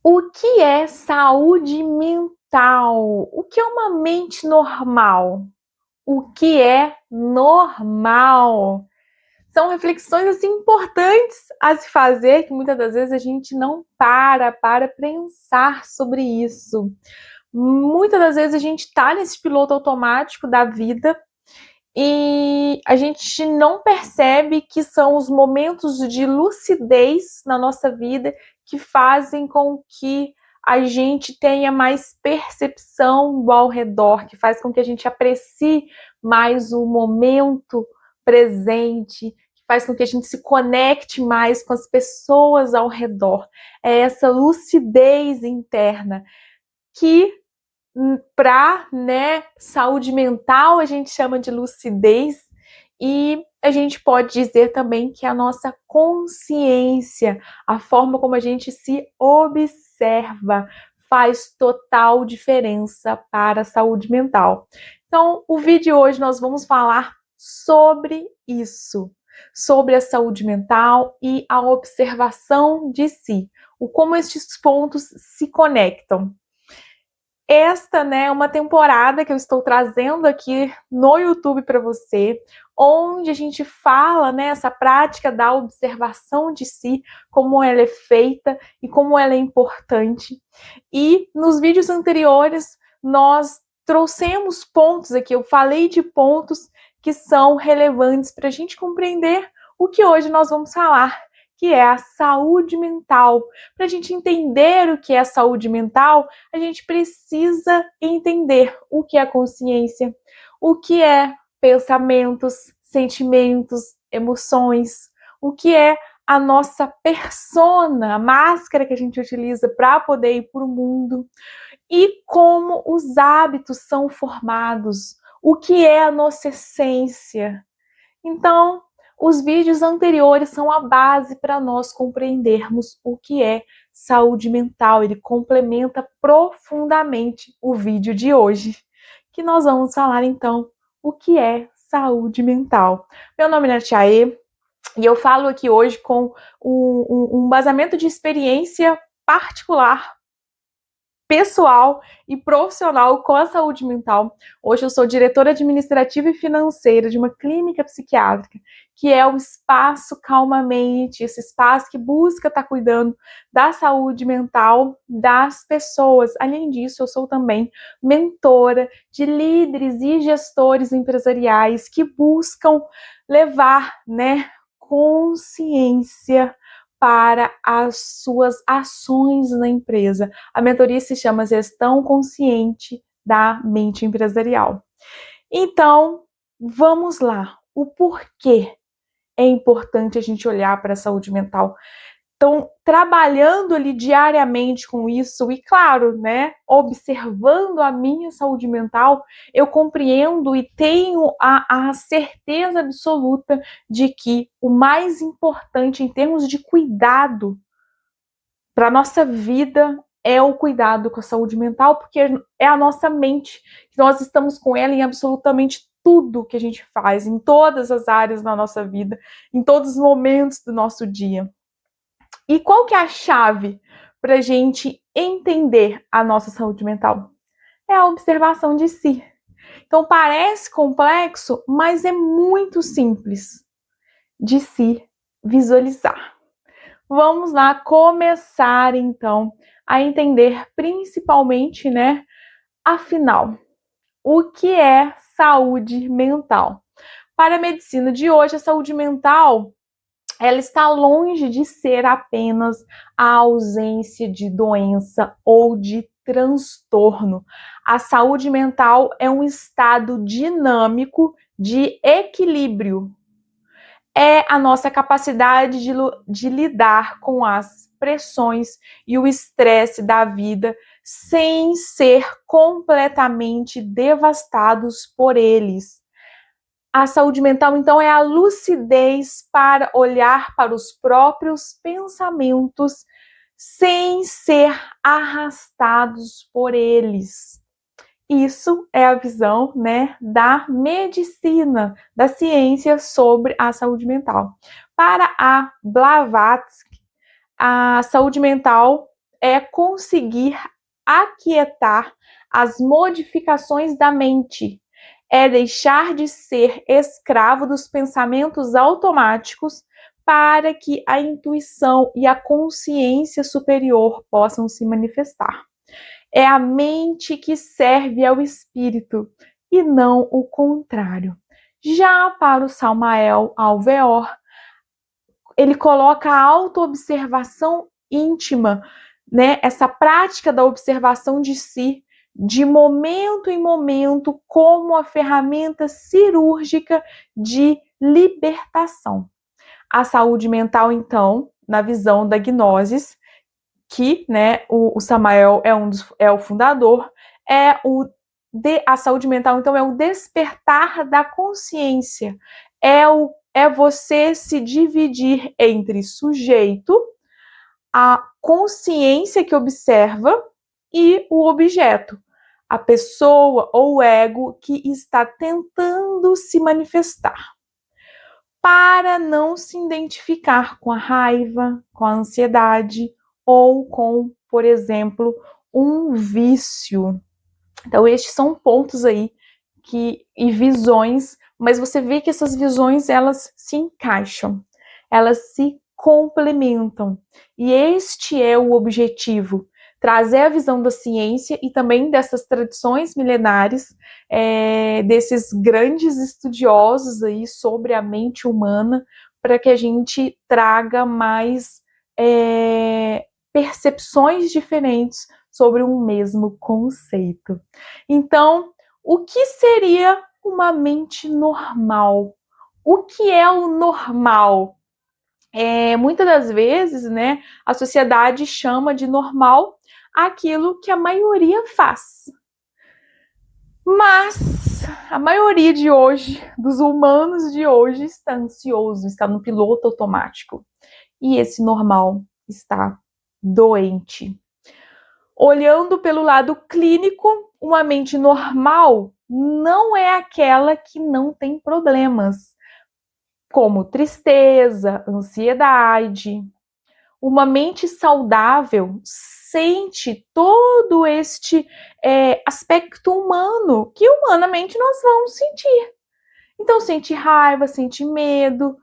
O que é saúde mental? O que é uma mente normal? O que é normal? São reflexões assim importantes a se fazer, que muitas das vezes a gente não para pensar sobre isso. Muitas das vezes a gente está nesse piloto automático da vida e a gente não percebe que são os momentos de lucidez na nossa vida que fazem com que a gente tenha mais percepção do ao redor, que faz com que a gente aprecie mais o momento presente, que faz com que a gente se conecte mais com as pessoas ao redor. É essa lucidez interna que para, saúde mental a gente chama de lucidez e a gente pode dizer também que a nossa consciência, a forma como a gente se observa, faz total diferença para a saúde mental. Então, o vídeo de hoje nós vamos falar sobre isso, sobre a saúde mental e a observação de si, o como estes pontos se conectam. Esta, é uma temporada que eu estou trazendo aqui no YouTube para você, onde a gente fala, essa prática da observação de si, como ela é feita e como ela é importante. E nos vídeos anteriores nós trouxemos pontos aqui, eu falei de pontos que são relevantes para a gente compreender o que hoje nós vamos falar, que é a saúde mental. Para a gente entender o que é saúde mental, a gente precisa entender o que é consciência, o que é pensamentos, sentimentos, emoções, o que é a nossa persona, a máscara que a gente utiliza para poder ir para o mundo, e como os hábitos são formados, o que é a nossa essência. Então, os vídeos anteriores são a base para nós compreendermos o que é saúde mental. Ele complementa profundamente o vídeo de hoje, que nós vamos falar então o que é saúde mental. Meu nome é Natiaê e eu falo aqui hoje com um basamento de experiência particular, pessoal e profissional com a saúde mental. Hoje eu sou diretora administrativa e financeira de uma clínica psiquiátrica, que é o Espaço Calmamente, esse espaço que busca estar cuidando da saúde mental das pessoas. Além disso, eu sou também mentora de líderes e gestores empresariais que buscam levar, consciência para as suas ações na empresa. A mentoria se chama Gestão Consciente da Mente Empresarial. Então, vamos lá. O porquê é importante a gente olhar para a saúde mental? Então, trabalhando ali diariamente com isso e, claro, observando a minha saúde mental, eu compreendo e tenho a certeza absoluta de que o mais importante em termos de cuidado para a nossa vida é o cuidado com a saúde mental, porque é a nossa mente, que nós estamos com ela em absolutamente tudo que a gente faz, em todas as áreas da nossa vida, em todos os momentos do nosso dia. E qual que é a chave para a gente entender a nossa saúde mental? É a observação de si. Então parece complexo, mas é muito simples de se visualizar. Vamos lá começar então a entender principalmente, afinal, o que é saúde mental? Para a medicina de hoje, a saúde mental ela está longe de ser apenas a ausência de doença ou de transtorno. A saúde mental é um estado dinâmico de equilíbrio. É a nossa capacidade de lidar com as pressões e o estresse da vida sem ser completamente devastados por eles. A saúde mental, então, é a lucidez para olhar para os próprios pensamentos sem ser arrastados por eles. Isso é a visão, da medicina, da ciência sobre a saúde mental. Para a Blavatsky, a saúde mental é conseguir aquietar as modificações da mente, é deixar de ser escravo dos pensamentos automáticos para que a intuição e a consciência superior possam se manifestar. É a mente que serve ao espírito e não o contrário. Já para o Samael Alveor, ele coloca a autoobservação íntima, né? Essa prática da observação de si, de momento em momento, como a ferramenta cirúrgica de libertação. A saúde mental, então, na visão da Gnosis, que, né, o Samael é o fundador, a saúde mental, então, é o despertar da consciência, é você se dividir entre sujeito, a consciência que observa e o objeto, a pessoa ou o ego que está tentando se manifestar, para não se identificar com a raiva, com a ansiedade ou com, por exemplo, um vício. Então, estes são pontos aí e visões, mas você vê que essas visões, elas se encaixam, elas se complementam. E este é o objetivo, trazer a visão da ciência e também dessas tradições milenares, desses grandes estudiosos aí sobre a mente humana, para que a gente traga mais percepções diferentes sobre um mesmo conceito. Então, o que seria uma mente normal? O que é o normal? Muitas das vezes, né, a sociedade chama de normal aquilo que a maioria faz. Mas a maioria de hoje, dos humanos de hoje, está ansioso, está no piloto automático. E esse normal está doente. Olhando pelo lado clínico, uma mente normal não é aquela que não tem problemas, como tristeza, ansiedade. Uma mente saudável sente todo este aspecto humano, que humanamente nós vamos sentir. Então, sente raiva, sente medo,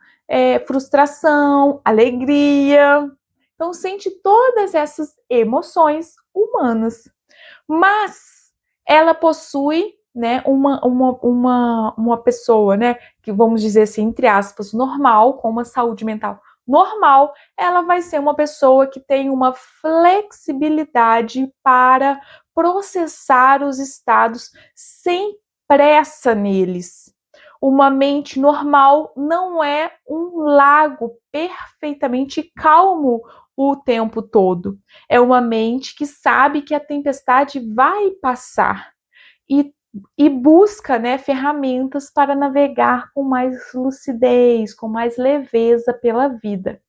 frustração, alegria. Então, sente todas essas emoções humanas. Mas ela possui, né, uma pessoa, né, que vamos dizer assim, entre aspas, normal, com uma saúde mental normal, ela vai ser uma pessoa que tem uma flexibilidade para processar os estados sem pressa neles. Uma mente normal não é um lago perfeitamente calmo o tempo todo. É uma mente que sabe que a tempestade vai passar e busca, né, ferramentas para navegar com mais lucidez, com mais leveza pela vida.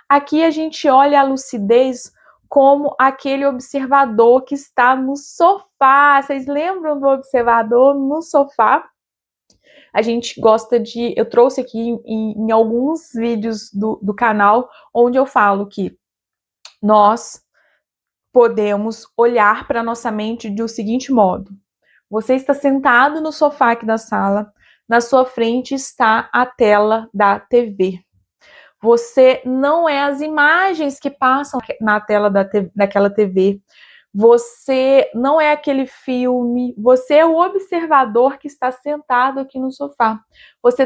Aqui a gente olha a lucidez como aquele observador que está no sofá. Vocês lembram do observador no sofá? A gente gosta de... Eu trouxe aqui em alguns vídeos do canal, onde eu falo que nós podemos olhar para a nossa mente do seguinte modo. Você está sentado no sofá aqui da sala, na sua frente está a tela da TV. Você não é as imagens que passam na tela daquela TV. Você não é aquele filme, você é o observador que está sentado aqui no sofá. Você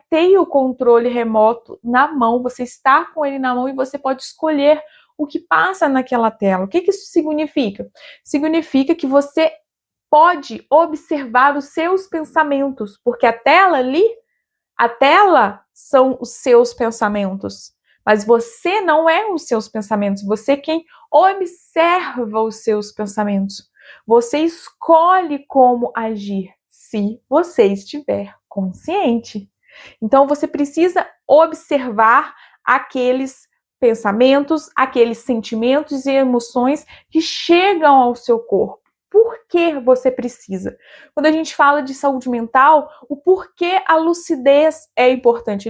tem o controle remoto na mão, você está com ele na mão e você pode escolher o que passa naquela tela. O que isso significa? Significa que você pode observar os seus pensamentos, porque a tela são os seus pensamentos. Mas você não é os seus pensamentos, você é quem observa os seus pensamentos. Você escolhe como agir, se você estiver consciente. Então, você precisa observar aqueles pensamentos, aqueles sentimentos e emoções que chegam ao seu corpo. Por que você precisa? Quando a gente fala de saúde mental, o porquê a lucidez é importante.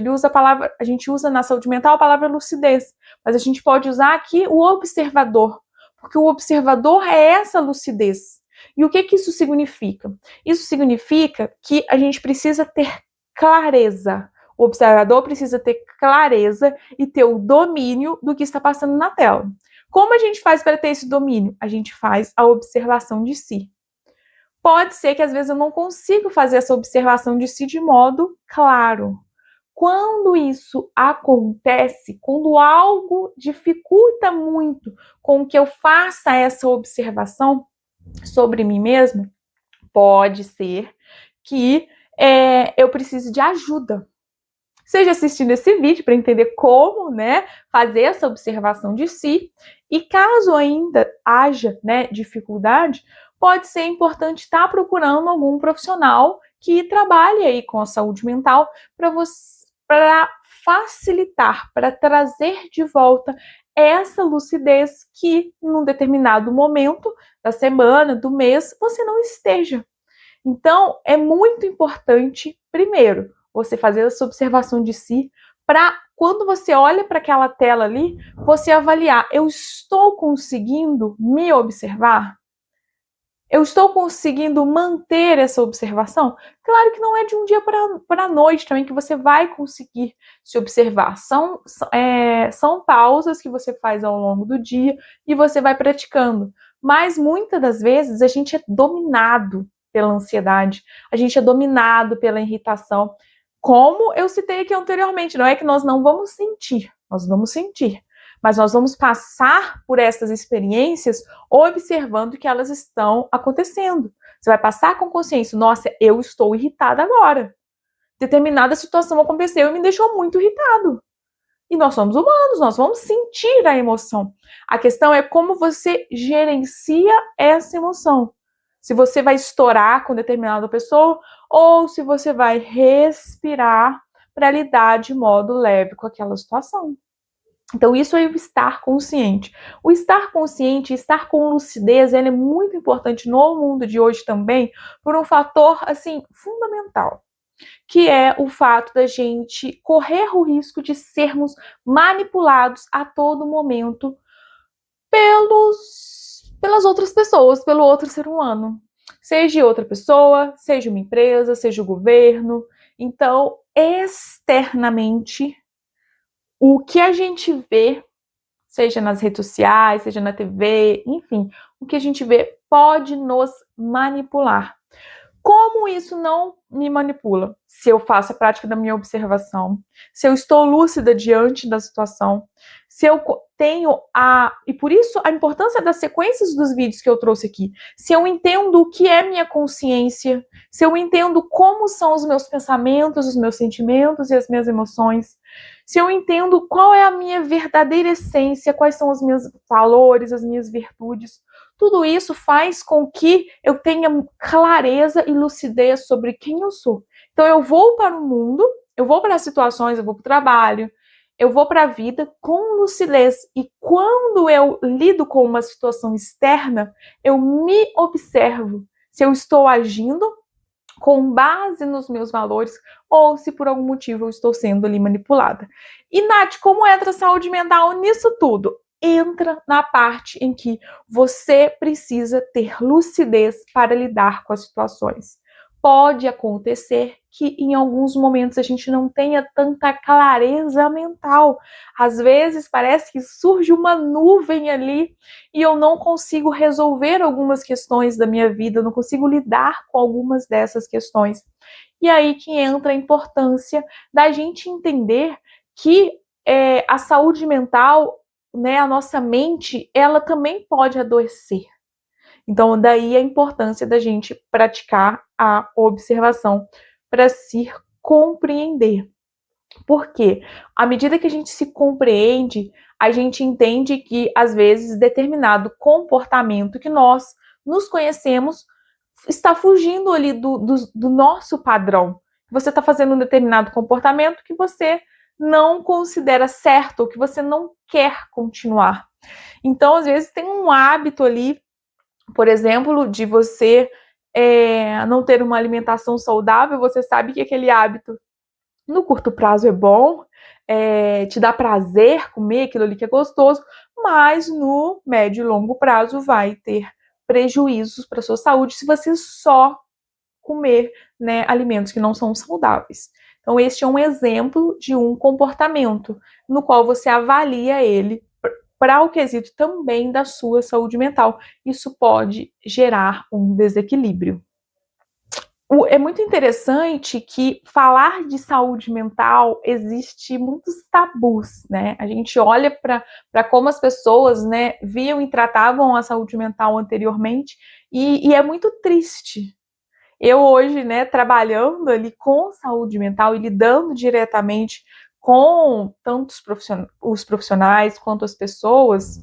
A gente usa na saúde mental a palavra lucidez, mas a gente pode usar aqui o observador, porque o observador é essa lucidez. E o que isso significa? Isso significa que a gente precisa ter clareza. O observador precisa ter clareza e ter o domínio do que está passando na tela. Como a gente faz para ter esse domínio? A gente faz a observação de si. Pode ser que às vezes eu não consiga fazer essa observação de si de modo claro. Quando isso acontece, quando algo dificulta muito com que eu faça essa observação sobre mim mesmo, pode ser que eu precise de ajuda. Seja assistindo esse vídeo para entender como, né, fazer essa observação de si. E caso ainda haja, né, dificuldade, pode ser importante estar procurando algum profissional que trabalhe aí com a saúde mental para facilitar, para trazer de volta essa lucidez que, num determinado momento da semana, do mês, você não esteja. Então, é muito importante, primeiro, você fazer essa observação de si, para quando você olha para aquela tela ali, você avaliar, eu estou conseguindo me observar? Eu estou conseguindo manter essa observação? Claro que não é de um dia para a noite também que você vai conseguir se observar. São pausas que você faz ao longo do dia e você vai praticando. Mas muitas das vezes a gente é dominado pela ansiedade, a gente é dominado pela irritação. Como eu citei aqui anteriormente, não é que nós não vamos sentir, nós vamos sentir. Mas nós vamos passar por essas experiências observando que elas estão acontecendo. Você vai passar com consciência, nossa, eu estou irritada agora. Determinada situação aconteceu e me deixou muito irritado. E nós somos humanos, nós vamos sentir a emoção. A questão é como você gerencia essa emoção. Se você vai estourar com determinada pessoa ou se você vai respirar para lidar de modo leve com aquela situação. Então, isso é o estar consciente. O estar consciente, estar com lucidez, ele é muito importante no mundo de hoje também, por um fator, assim, fundamental, que é o fato da gente correr o risco de sermos manipulados a todo momento pelas outras pessoas, pelo outro ser humano. Seja outra pessoa, seja uma empresa, seja o governo. Então, externamente, o que a gente vê, seja nas redes sociais, seja na TV, enfim, o que a gente vê pode nos manipular. Como isso não me manipula? Se eu faço a prática da minha observação, se eu estou lúcida diante da situação, se eu tenho e por isso a importância das sequências dos vídeos que eu trouxe aqui, se eu entendo o que é minha consciência, se eu entendo como são os meus pensamentos, os meus sentimentos e as minhas emoções, se eu entendo qual é a minha verdadeira essência, quais são os meus valores, as minhas virtudes, tudo isso faz com que eu tenha clareza e lucidez sobre quem eu sou. Então eu vou para o mundo, eu vou para as situações, eu vou para o trabalho, eu vou para a vida com lucidez. E quando eu lido com uma situação externa, eu me observo se eu estou agindo com base nos meus valores ou se por algum motivo eu estou sendo ali manipulada. E Nath, como entra a saúde mental nisso tudo? Entra na parte em que você precisa ter lucidez para lidar com as situações. Pode acontecer que em alguns momentos a gente não tenha tanta clareza mental. Às vezes parece que surge uma nuvem ali e eu não consigo resolver algumas questões da minha vida, eu não consigo lidar com algumas dessas questões. E aí que entra a importância da gente entender que a saúde mental, né, a nossa mente, ela também pode adoecer. Então, daí a importância da gente praticar a observação para se compreender. Por quê? À medida que a gente se compreende, a gente entende que, às vezes, determinado comportamento que nós nos conhecemos está fugindo ali do nosso padrão. Você está fazendo um determinado comportamento que você não considera certo ou que você não quer continuar. Então, às vezes, tem um hábito ali, por exemplo, de você não ter uma alimentação saudável, você sabe que aquele hábito no curto prazo é bom, te dá prazer comer aquilo ali que é gostoso, mas no médio e longo prazo vai ter prejuízos para a sua saúde se você só comer, né, alimentos que não são saudáveis. Então, este é um exemplo de um comportamento no qual você avalia ele para o quesito também da sua saúde mental. Isso pode gerar um desequilíbrio. É muito interessante que falar de saúde mental existe muitos tabus, né? A gente olha para como as pessoas, né, viam e tratavam a saúde mental anteriormente e é muito triste. Eu hoje, né, trabalhando ali com saúde mental e lidando diretamente com tanto os profissionais quanto as pessoas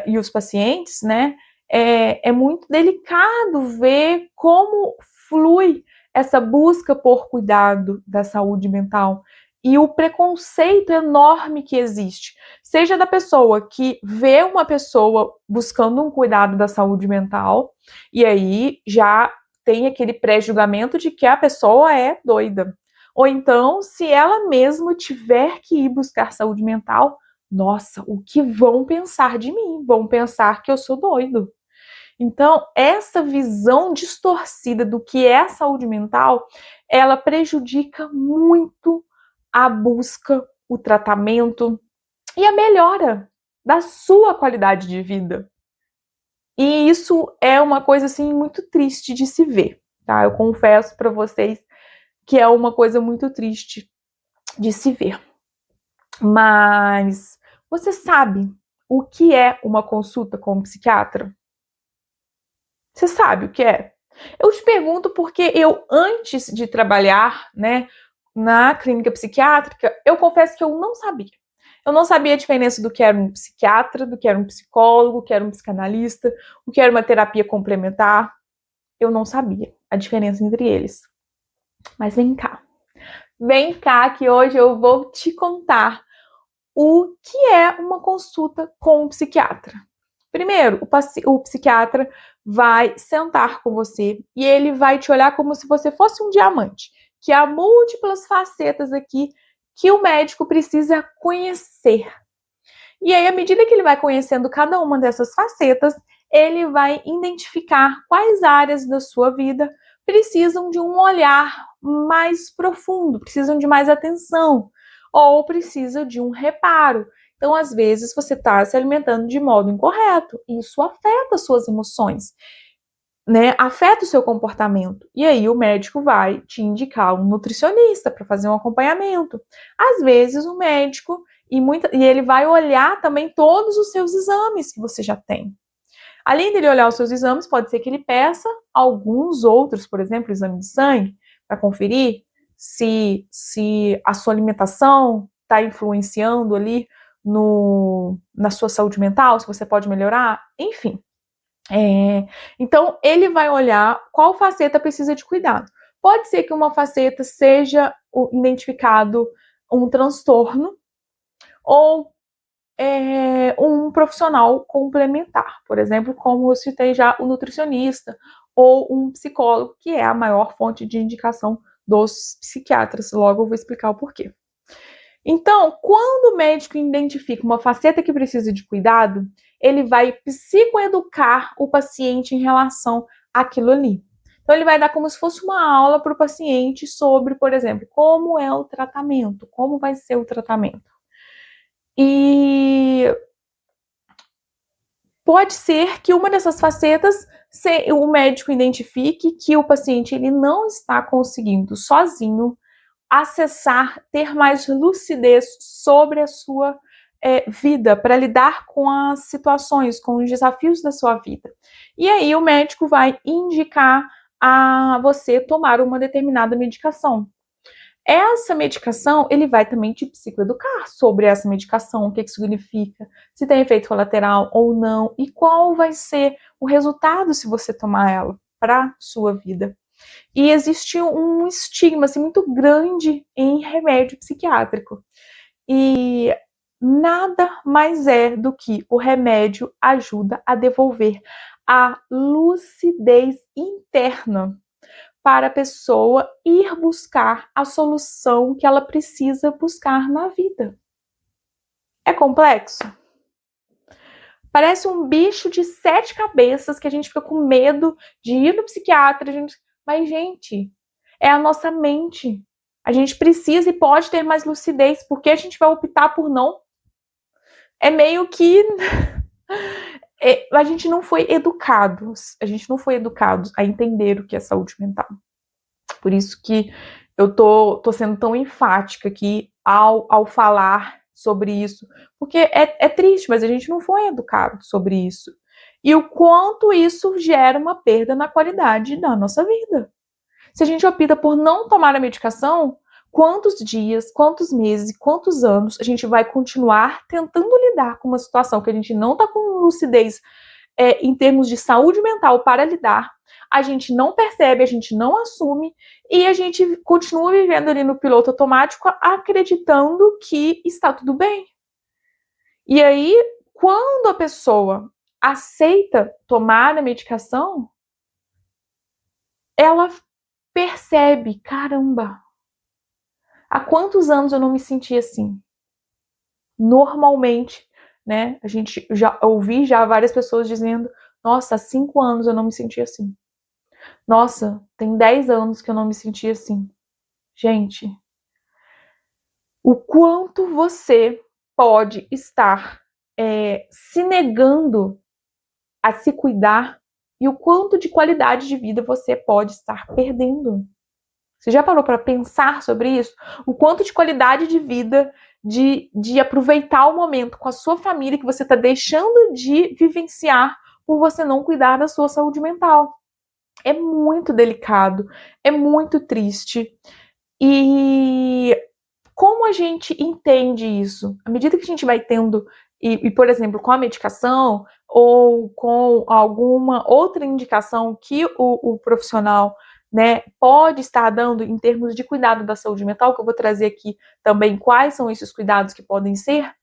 e os pacientes, né, é muito delicado ver como flui essa busca por cuidado da saúde mental e o preconceito enorme que existe, seja da pessoa que vê uma pessoa buscando um cuidado da saúde mental, e aí já tem aquele pré-julgamento de que a pessoa é doida. Ou então, se ela mesma tiver que ir buscar saúde mental, nossa, o que vão pensar de mim? Vão pensar que eu sou doido. Então, essa visão distorcida do que é a saúde mental, ela prejudica muito a busca, o tratamento e a melhora da sua qualidade de vida. E isso é uma coisa assim muito triste de se ver, tá? Eu confesso para vocês que é uma coisa muito triste de se ver. Mas você sabe o que é uma consulta com um psiquiatra? Você sabe o que é? Eu te pergunto porque eu, antes de trabalhar, né, na clínica psiquiátrica, eu confesso que eu não sabia. Eu não sabia a diferença do que era um psiquiatra, do que era um psicólogo, o que era um psicanalista, o que era uma terapia complementar. Eu não sabia a diferença entre eles. Mas vem cá. Vem cá que hoje eu vou te contar o que é uma consulta com um psiquiatra. Primeiro, o psiquiatra vai sentar com você e ele vai te olhar como se você fosse um diamante, que há múltiplas facetas aqui que o médico precisa conhecer. E aí, à medida que ele vai conhecendo cada uma dessas facetas, ele vai identificar quais áreas da sua vida precisam de um olhar mais profundo, precisam de mais atenção, ou precisa de um reparo. Então, às vezes, você está se alimentando de modo incorreto, e isso afeta suas emoções, né? Afeta o seu comportamento. E aí, o médico vai te indicar um nutricionista para fazer um acompanhamento. Às vezes, o médico e ele vai olhar também todos os seus exames que você já tem. Além dele olhar os seus exames, pode ser que ele peça alguns outros, por exemplo, exame de sangue, para conferir se a sua alimentação está influenciando ali na sua saúde mental, se você pode melhorar, enfim. Então, ele vai olhar qual faceta precisa de cuidado. Pode ser que uma faceta seja identificado um transtorno ou um profissional complementar, por exemplo, como eu citei já, o nutricionista ou um psicólogo, que é a maior fonte de indicação dos psiquiatras. Logo eu vou explicar o porquê. Então, quando o médico identifica uma faceta que precisa de cuidado, ele vai psicoeducar o paciente em relação àquilo ali. Então, ele vai dar como se fosse uma aula para o paciente sobre, por exemplo, como é o tratamento, como vai ser o tratamento. E pode ser que uma dessas facetas o médico identifique que o paciente ele não está conseguindo sozinho acessar, ter mais lucidez sobre a sua vida, para lidar com as situações, com os desafios da sua vida. E aí o médico vai indicar a você tomar uma determinada medicação. Essa medicação, ele vai também te psicoeducar sobre essa medicação, o que significa, se tem efeito colateral ou não, e qual vai ser o resultado se você tomar ela para a sua vida. E existe um estigma assim, muito grande em remédio psiquiátrico. E nada mais é do que o remédio ajuda a devolver a lucidez interna para a pessoa ir buscar a solução que ela precisa buscar na vida. É complexo? Parece um bicho de 7 cabeças que a gente fica com medo de ir no psiquiatra. Mas, gente, é a nossa mente. A gente precisa e pode ter mais lucidez. Por que a gente vai optar por não? É meio que... a gente não foi educado. A gente não foi educado a entender o que é saúde mental. Por isso que eu tô sendo tão enfática aqui ao falar sobre isso. Porque é triste, mas a gente não foi educado sobre isso. E o quanto isso gera uma perda na qualidade da nossa vida. Se a gente opta por não tomar a medicação, quantos dias, quantos meses, quantos anos a gente vai continuar tentando lidar com uma situação que a gente não está com lucidez em termos de saúde mental para lidar, a gente não percebe, a gente não assume e a gente continua vivendo ali no piloto automático acreditando que está tudo bem. E aí, quando a pessoa aceita tomar a medicação, ela percebe, caramba, há quantos anos eu não me senti assim? Normalmente, né? A gente já ouvi várias pessoas dizendo, nossa, há 5 anos eu não me senti assim. Nossa, tem 10 anos que eu não me senti assim. Gente, o quanto você pode estar se negando a se cuidar e o quanto de qualidade de vida você pode estar perdendo. Você já parou para pensar sobre isso? O quanto de qualidade de vida, de aproveitar o momento com a sua família que você está deixando de vivenciar por você não cuidar da sua saúde mental. É muito delicado, é muito triste. E como a gente entende isso? À medida que a gente vai tendo, por exemplo, com a medicação ou com alguma outra indicação que o profissional, né, pode estar dando em termos de cuidado da saúde mental, que eu vou trazer aqui também quais são esses cuidados que podem ser,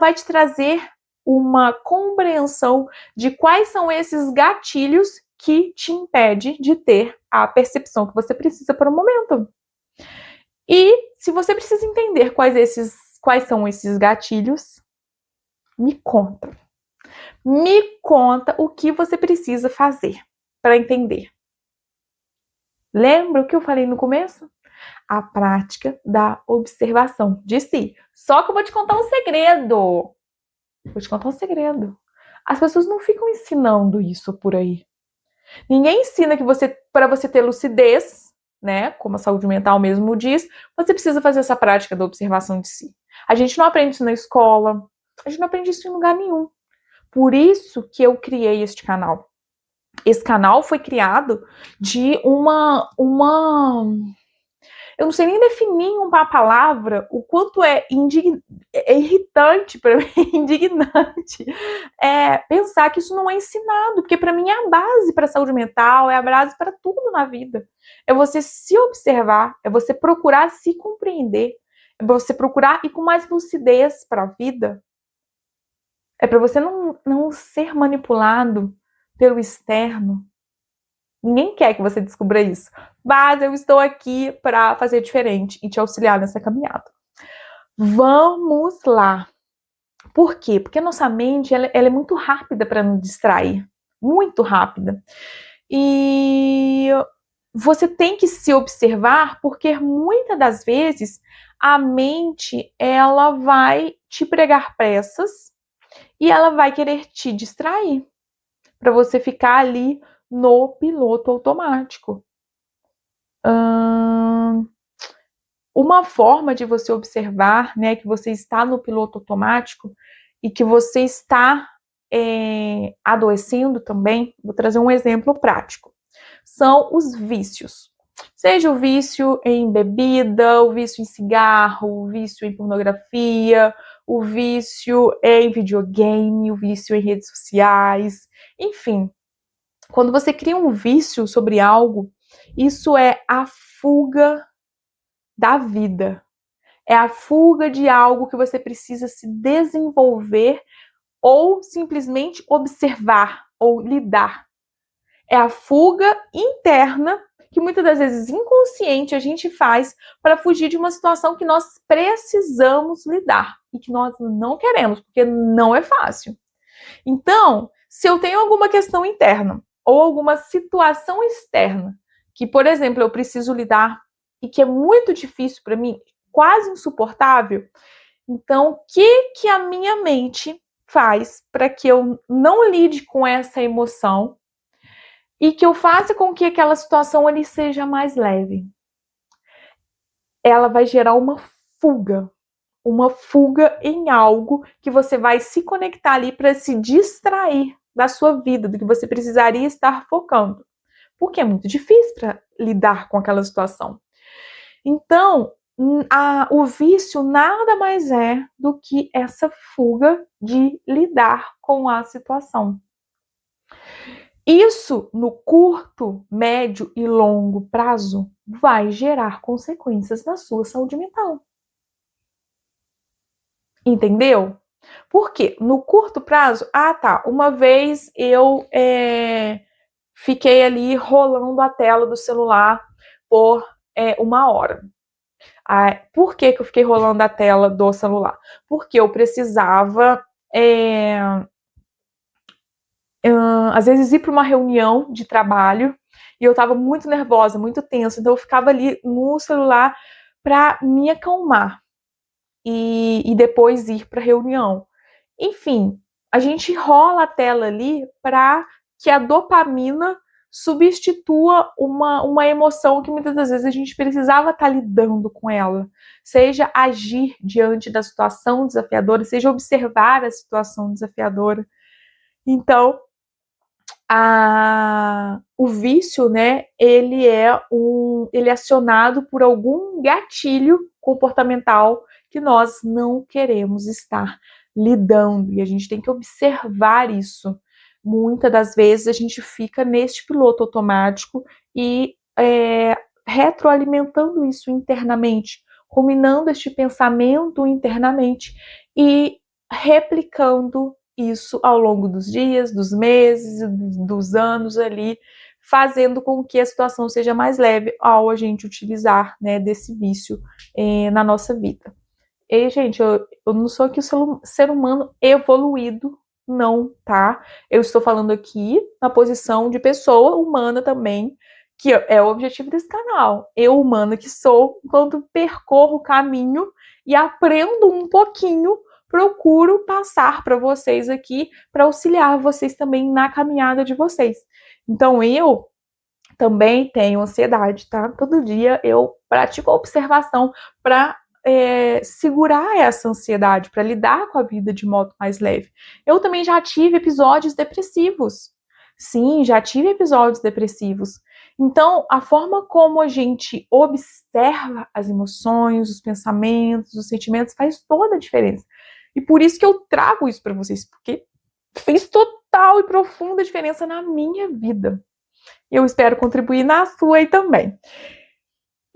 vai te trazer uma compreensão de quais são esses gatilhos que te impede de ter a percepção que você precisa para o momento. E se você precisa entender quais são esses gatilhos, me conta. Me conta o que você precisa fazer para entender. Lembra o que eu falei no começo? A prática da observação de si. Só que eu vou te contar um segredo. Vou te contar um segredo. As pessoas não ficam ensinando isso por aí. Ninguém ensina que para você ter lucidez, né, como a saúde mental mesmo diz, você precisa fazer essa prática da observação de si. A gente não aprende isso na escola, a gente não aprende isso em lugar nenhum. Por isso que eu criei este canal. Esse canal foi criado de eu não sei nem definir uma palavra, o quanto é irritante para mim, indignante, pensar que isso não é ensinado, porque para mim é a base para a saúde mental, é a base para tudo na vida. É você se observar, é você procurar se compreender, é você procurar ir com mais lucidez para a vida. É para você não ser manipulado pelo externo. Ninguém quer que você descubra isso. Mas eu estou aqui para fazer diferente e te auxiliar nessa caminhada. Vamos lá. Por quê? Porque a nossa mente ela é muito rápida para nos distrair. Muito rápida. E você tem que se observar porque muitas das vezes a mente ela vai te pregar peças e ela vai querer te distrair para você ficar ali no piloto automático. Uma forma de você observar, né, que você está no piloto automático e que você está adoecendo também, vou trazer um exemplo prático, são os vícios. Seja o vício em bebida, o vício em cigarro, o vício em pornografia, o vício em videogame, o vício em redes sociais, enfim. Quando você cria um vício sobre algo, isso é a fuga da vida. É a fuga de algo que você precisa se desenvolver ou simplesmente observar ou lidar. É a fuga interna que muitas das vezes inconsciente a gente faz para fugir de uma situação que nós precisamos lidar e que nós não queremos, porque não é fácil. Então, se eu tenho alguma questão interna ou alguma situação externa que, por exemplo, eu preciso lidar e que é muito difícil para mim, quase insuportável, então o que a minha mente faz para que eu não lide com essa emoção e que eu faça com que aquela situação ali seja mais leve? Ela vai gerar uma fuga em algo que você vai se conectar ali para se distrair da sua vida, do que você precisaria estar focando. Porque é muito difícil para lidar com aquela situação. Então, o vício nada mais é do que essa fuga de lidar com a situação. Isso, no curto, médio e longo prazo, vai gerar consequências na sua saúde mental. Entendeu? Porque no curto prazo, uma vez eu fiquei ali rolando a tela do celular por 1 hora. Por que eu fiquei rolando a tela do celular? Porque eu precisava, às vezes, ir para uma reunião de trabalho e eu estava muito nervosa, muito tensa, então eu ficava ali no celular para me acalmar e depois ir para a reunião. Enfim, a gente rola a tela ali para que a dopamina substitua uma emoção que muitas das vezes a gente precisava estar lidando com ela. Seja agir diante da situação desafiadora, seja observar a situação desafiadora. Então, o vício, né, ele é acionado por algum gatilho comportamental que nós não queremos estar lidando, e a gente tem que observar isso. Muitas das vezes a gente fica neste piloto automático e retroalimentando isso internamente, ruminando este pensamento internamente e replicando isso ao longo dos dias, dos meses, dos anos ali, fazendo com que a situação seja mais leve ao a gente utilizar, né, desse vício na nossa vida. E, gente, eu não sou aqui o ser humano evoluído, não, tá? Eu estou falando aqui na posição de pessoa humana também, que é o objetivo desse canal. Eu, humana que sou, enquanto percorro o caminho e aprendo um pouquinho, procuro passar para vocês aqui, para auxiliar vocês também na caminhada de vocês. Então, eu também tenho ansiedade, tá? Todo dia eu pratico a observação para segurar essa ansiedade, para lidar com a vida de modo mais leve. Eu também já tive episódios depressivos. Sim, já tive episódios depressivos. Então, a forma como a gente observa as emoções, os pensamentos, os sentimentos faz toda a diferença. E por isso que eu trago isso para vocês, porque fez total e profunda diferença na minha vida. Eu espero contribuir na sua aí também.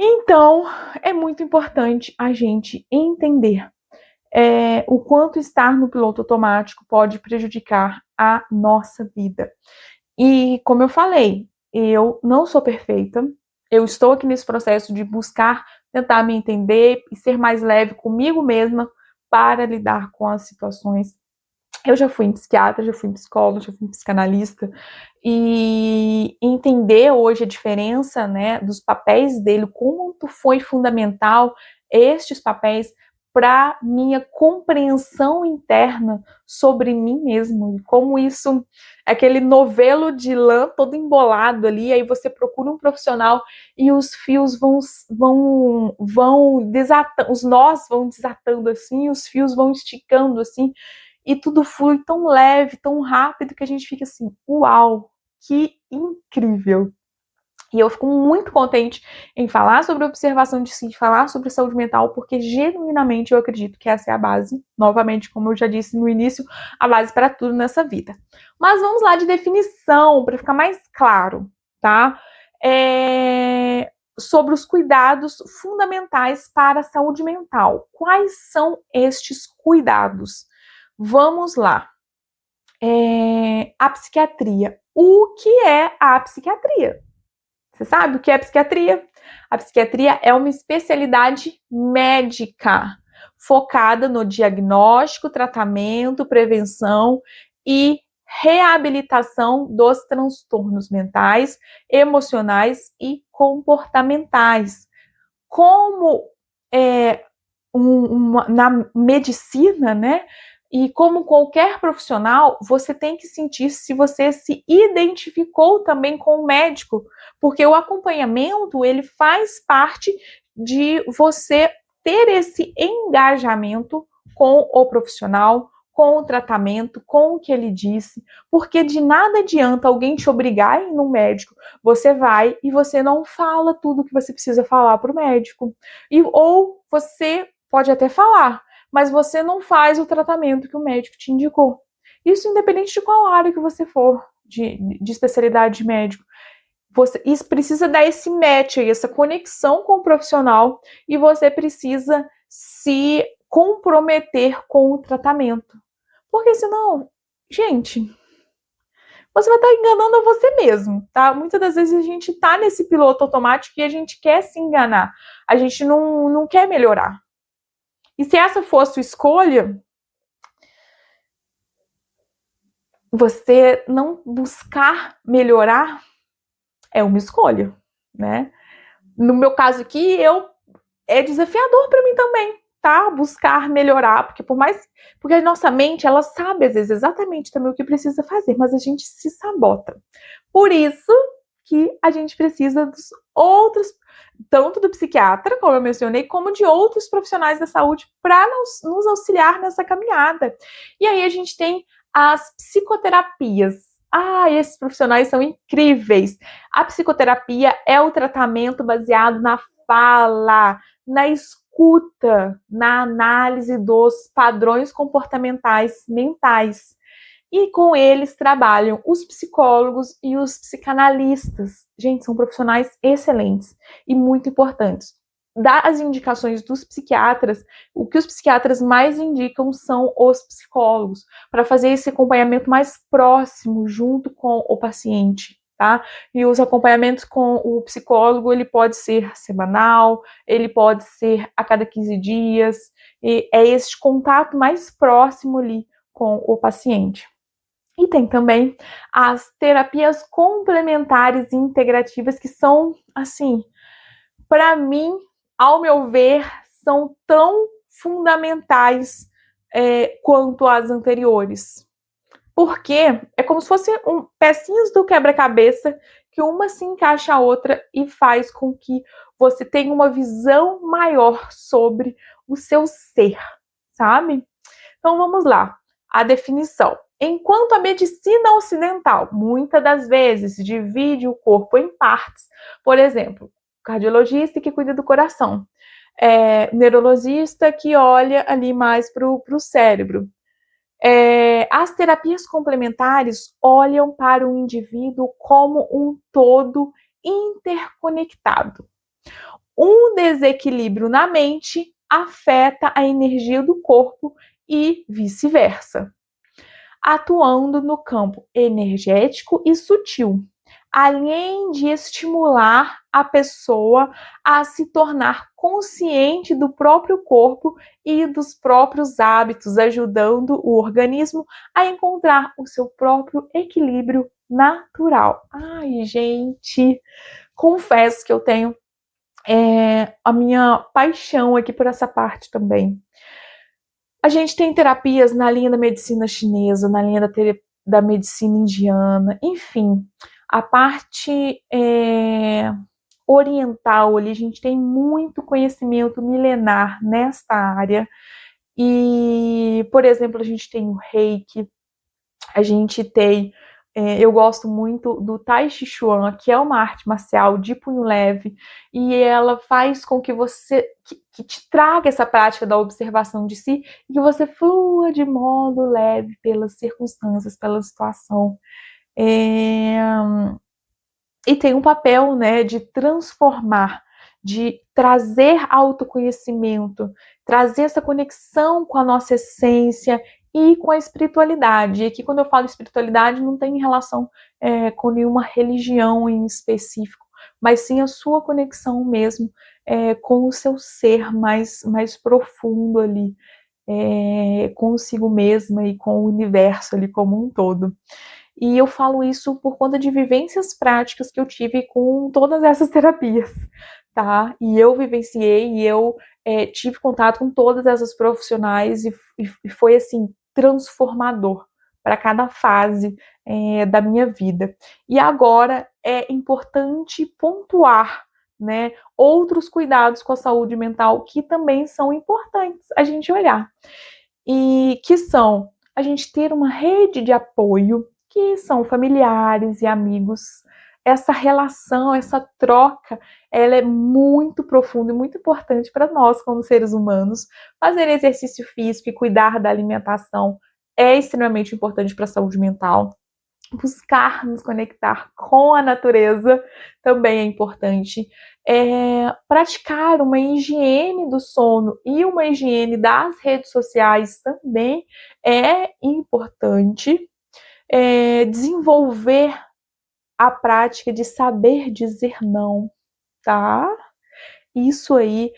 Então, é muito importante a gente entender o quanto estar no piloto automático pode prejudicar a nossa vida. E, como eu falei, eu não sou perfeita, eu estou aqui nesse processo de buscar tentar me entender e ser mais leve comigo mesma para lidar com as situações. Eu já fui em psiquiatra, já fui em psicólogo, já fui em psicanalista, e entender hoje a diferença, né, dos papéis dele, quanto foi fundamental estes papéis para minha compreensão interna sobre mim mesmo, como isso é aquele novelo de lã todo embolado ali, aí você procura um profissional e os fios vão desatando, os nós vão desatando assim, os fios vão esticando assim, e tudo flui tão leve, tão rápido, que a gente fica assim, uau, que incrível. E eu fico muito contente em falar sobre observação de si, falar sobre saúde mental, porque genuinamente eu acredito que essa é a base, novamente, como eu já disse no início, a base para tudo nessa vida. Mas vamos lá de definição, para ficar mais claro, tá? Sobre os cuidados fundamentais para a saúde mental. Quais são estes cuidados? Vamos lá. A psiquiatria. O que é a psiquiatria? Você sabe o que é psiquiatria? A psiquiatria é uma especialidade médica focada no diagnóstico, tratamento, prevenção e reabilitação dos transtornos mentais, emocionais e comportamentais. Como na medicina, né? E como qualquer profissional, você tem que sentir se você se identificou também com o médico, porque o acompanhamento, ele faz parte de você ter esse engajamento com o profissional, com o tratamento, com o que ele disse, porque de nada adianta alguém te obrigar a ir no médico, você vai e você não fala tudo que você precisa falar para o médico, ou você pode até falar, mas você não faz o tratamento que o médico te indicou. Isso independente de qual área que você for de especialidade de médico. Isso precisa dar esse match, essa conexão com o profissional, e você precisa se comprometer com o tratamento. Porque senão, gente, você vai estar enganando a você mesmo, tá? Muitas das vezes a gente tá nesse piloto automático e a gente quer se enganar. A gente não quer melhorar. E se essa for a sua escolha, você não buscar melhorar é uma escolha, né? No meu caso aqui, é desafiador para mim também, tá? Buscar melhorar, porque a nossa mente, ela sabe às vezes exatamente também o que precisa fazer, mas a gente se sabota. Por isso que a gente precisa dos outros, tanto do psiquiatra, como eu mencionei, como de outros profissionais da saúde para nos auxiliar nessa caminhada. E aí a gente tem as psicoterapias. Esses profissionais são incríveis. A psicoterapia é o tratamento baseado na fala, na escuta, na análise dos padrões comportamentais mentais. E com eles trabalham os psicólogos e os psicanalistas. Gente, são profissionais excelentes e muito importantes. Das indicações dos psiquiatras, o que os psiquiatras mais indicam são os psicólogos, para fazer esse acompanhamento mais próximo junto com o paciente, tá? E os acompanhamentos com o psicólogo, ele pode ser semanal, ele pode ser a cada 15 dias, e é esse contato mais próximo ali com o paciente. E tem também as terapias complementares e integrativas, que são, assim, para mim, ao meu ver, são tão fundamentais quanto as anteriores. Porque é como se fossem pecinhas do quebra-cabeça que uma se encaixa a outra e faz com que você tenha uma visão maior sobre o seu ser, sabe? Então vamos lá, a definição. Enquanto a medicina ocidental, muitas das vezes, divide o corpo em partes, por exemplo, o cardiologista que cuida do coração, neurologista que olha ali mais para o cérebro. As terapias complementares olham para o indivíduo como um todo interconectado. Um desequilíbrio na mente afeta a energia do corpo e vice-versa, atuando no campo energético e sutil, além de estimular a pessoa a se tornar consciente do próprio corpo e dos próprios hábitos, ajudando o organismo a encontrar o seu próprio equilíbrio natural. Ai, gente, confesso que eu tenho a minha paixão aqui por essa parte também. A gente tem terapias na linha da medicina chinesa, na linha da medicina indiana, enfim, a parte oriental ali, a gente tem muito conhecimento milenar nesta área. E, por exemplo, a gente tem o Reiki, a gente tem, eu gosto muito do Tai Chi Chuan, que é uma arte marcial de punho leve, e ela faz com que você, que te traga essa prática da observação de si, e que você flua de modo leve pelas circunstâncias, pela situação. E tem um papel, né, de transformar, de trazer autoconhecimento, trazer essa conexão com a nossa essência e com a espiritualidade. E aqui, quando eu falo espiritualidade, não tem relação com nenhuma religião em específico, mas sim a sua conexão mesmo com o seu ser mais profundo ali, consigo mesma e com o universo ali como um todo. E eu falo isso por conta de vivências práticas que eu tive com todas essas terapias, tá? E eu vivenciei e eu tive contato com todas essas profissionais e foi, assim, transformador para cada fase da minha vida. E agora é importante pontuar, né, outros cuidados com a saúde mental que também são importantes a gente olhar. E que são a gente ter uma rede de apoio, que são familiares e amigos. Essa relação, essa troca, ela é muito profunda e muito importante para nós como seres humanos. Fazer exercício físico e cuidar da alimentação é extremamente importante para a saúde mental. Buscar nos conectar com a natureza também é importante. Praticar uma higiene do sono e uma higiene das redes sociais também é importante. Desenvolver a prática de saber dizer não, tá? Isso aí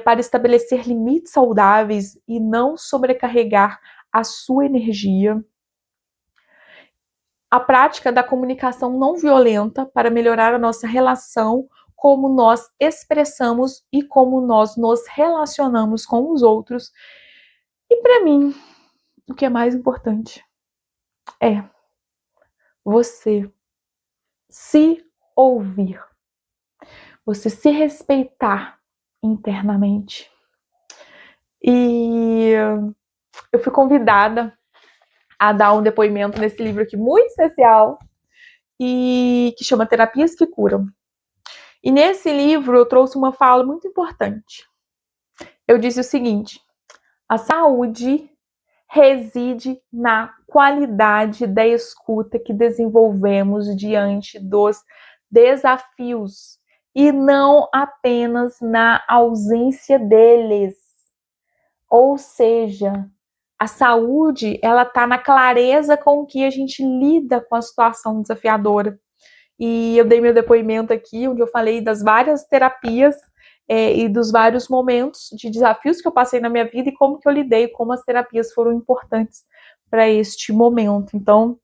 para estabelecer limites saudáveis e não sobrecarregar a sua energia. A prática da comunicação não violenta para melhorar a nossa relação, como nós expressamos e como nós nos relacionamos com os outros. E para mim, o que é mais importante é você se ouvir, você se respeitar internamente. E eu fui convidada a dar um depoimento nesse livro aqui muito especial e que chama Terapias que Curam. E nesse livro eu trouxe uma fala muito importante. Eu disse o seguinte: a saúde reside na qualidade da escuta que desenvolvemos diante dos desafios e não apenas na ausência deles. Ou seja, a saúde, ela está na clareza com que a gente lida com a situação desafiadora. E eu dei meu depoimento aqui, onde eu falei das várias terapias e dos vários momentos de desafios que eu passei na minha vida e como que eu lidei, como as terapias foram importantes para este momento. Então,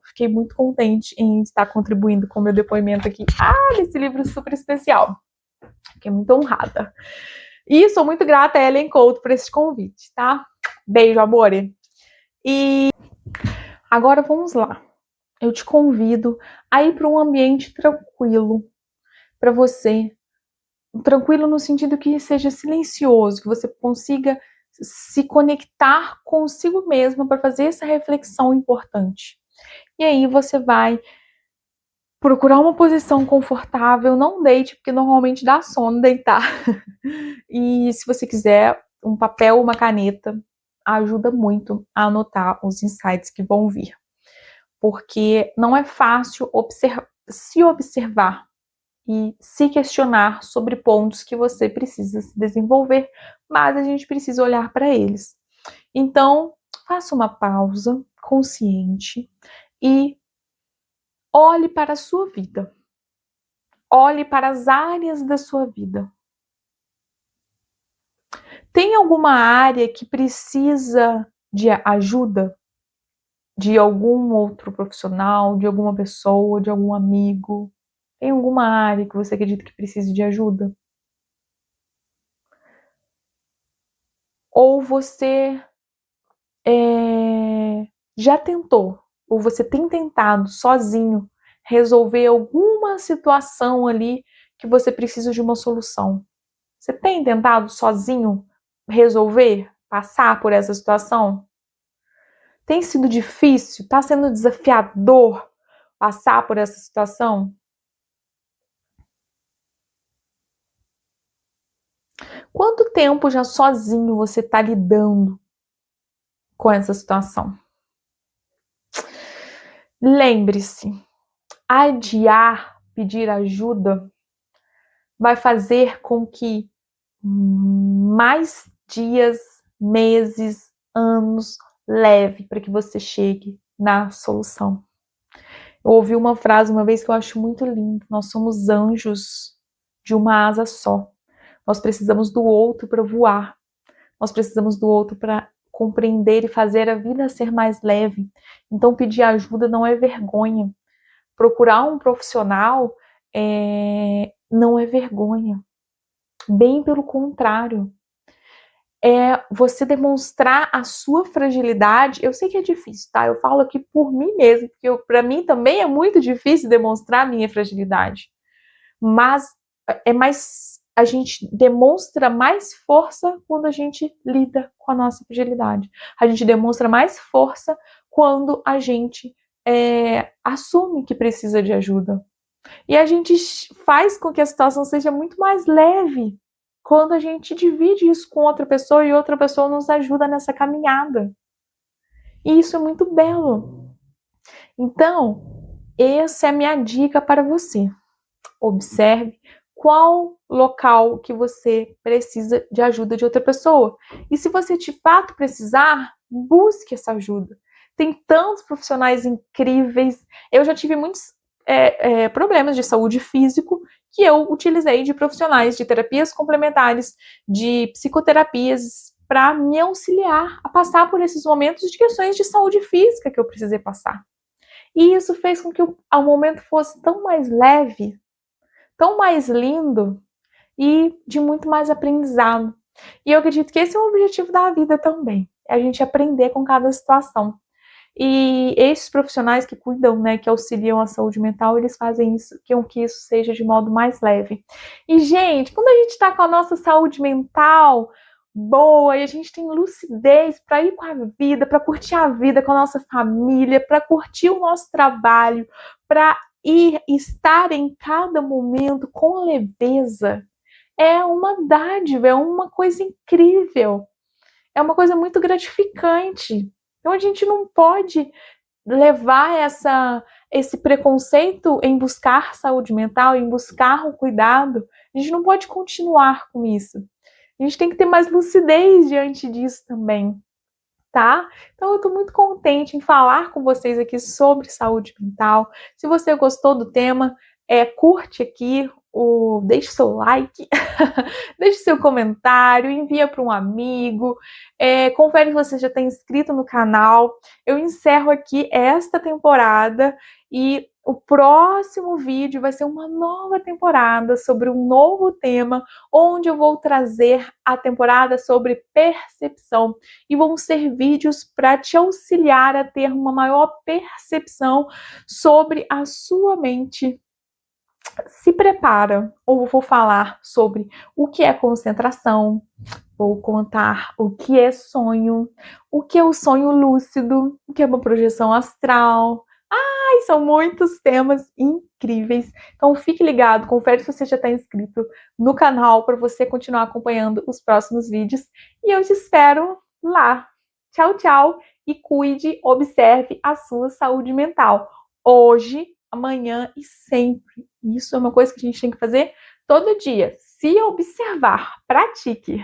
fiquei muito contente em estar contribuindo com o meu depoimento aqui. Esse livro super especial. Fiquei muito honrada. E sou muito grata a Ellen Couto por esse convite, tá? Beijo, amore. E agora vamos lá. Eu te convido a ir para um ambiente tranquilo para você. Tranquilo no sentido que seja silencioso, que você consiga se conectar consigo mesmo para fazer essa reflexão importante. E aí você vai procurar uma posição confortável, não deite, porque normalmente dá sono deitar. E se você quiser, um papel ou uma caneta ajuda muito a anotar os insights que vão vir. Porque não é fácil se observar e se questionar sobre pontos que você precisa se desenvolver, mas a gente precisa olhar para eles. Então, faça uma pausa consciente e olhe para a sua vida. Olhe para as áreas da sua vida. Tem alguma área que precisa de ajuda? De algum outro profissional, de alguma pessoa, de algum amigo? Tem alguma área que você acredita que precise de ajuda? Ou você já tentou, ou você tem tentado sozinho resolver alguma situação ali que você precisa de uma solução? Você tem tentado sozinho resolver, passar por essa situação? Tem sido difícil? Está sendo desafiador passar por essa situação? Quanto tempo já sozinho você está lidando com essa situação? Lembre-se, adiar pedir ajuda vai fazer com que mais dias, meses, anos leve para que você chegue na solução. Eu ouvi uma frase uma vez que eu acho muito linda: nós somos anjos de uma asa só. Nós precisamos do outro para voar. Nós precisamos do outro para compreender e fazer a vida ser mais leve. Então, pedir ajuda não é vergonha. Procurar um profissional não é vergonha. Bem pelo contrário. É você demonstrar a sua fragilidade. Eu sei que é difícil, tá? Eu falo aqui por mim mesmo, porque para mim também é muito difícil demonstrar a minha fragilidade. Mas a gente demonstra mais força quando a gente lida com a nossa fragilidade. A gente demonstra mais força quando a gente assume que precisa de ajuda. E a gente faz com que a situação seja muito mais leve quando a gente divide isso com outra pessoa e outra pessoa nos ajuda nessa caminhada. E isso é muito belo. Então, essa é a minha dica para você. Observe qual local que você precisa de ajuda de outra pessoa. E se você de fato precisar, busque essa ajuda. Tem tantos profissionais incríveis. Eu já tive muitos problemas de saúde físico que eu utilizei de profissionais de terapias complementares, de psicoterapias, para me auxiliar a passar por esses momentos de questões de saúde física que eu precisei passar. E isso fez com que o momento fosse tão mais leve, tão mais lindo e de muito mais aprendizado. E eu acredito que esse é o objetivo da vida também, é a gente aprender com cada situação. E esses profissionais que cuidam, né, que auxiliam a saúde mental, eles fazem isso, que isso seja de modo mais leve. E, gente, quando a gente está com a nossa saúde mental boa e a gente tem lucidez para ir com a vida, para curtir a vida com a nossa família, para curtir o nosso trabalho, para estar em cada momento com leveza, é uma dádiva, é uma coisa incrível, é uma coisa muito gratificante. Então a gente não pode levar esse preconceito em buscar saúde mental, em buscar um cuidado. A gente não pode continuar com isso. A gente tem que ter mais lucidez diante disso também, tá? Então eu estou muito contente em falar com vocês aqui sobre saúde mental. Se você gostou do tema, curte aqui, deixe seu like, deixe seu comentário, envia para um amigo, confere se você já está inscrito no canal. Eu encerro aqui esta temporada e o próximo vídeo vai ser uma nova temporada sobre um novo tema, onde eu vou trazer a temporada sobre percepção. E vão ser vídeos para te auxiliar a ter uma maior percepção sobre a sua mente. Se prepara, ou vou falar sobre o que é concentração, vou contar o que é sonho, o que é o sonho lúcido, o que é uma projeção astral. São muitos temas incríveis. Então fique ligado, confere se você já está inscrito no canal para você continuar acompanhando os próximos vídeos. E eu te espero lá. Tchau, tchau. E cuide, observe a sua saúde mental. Hoje, amanhã e sempre. Isso é uma coisa que a gente tem que fazer todo dia. Se observar, pratique.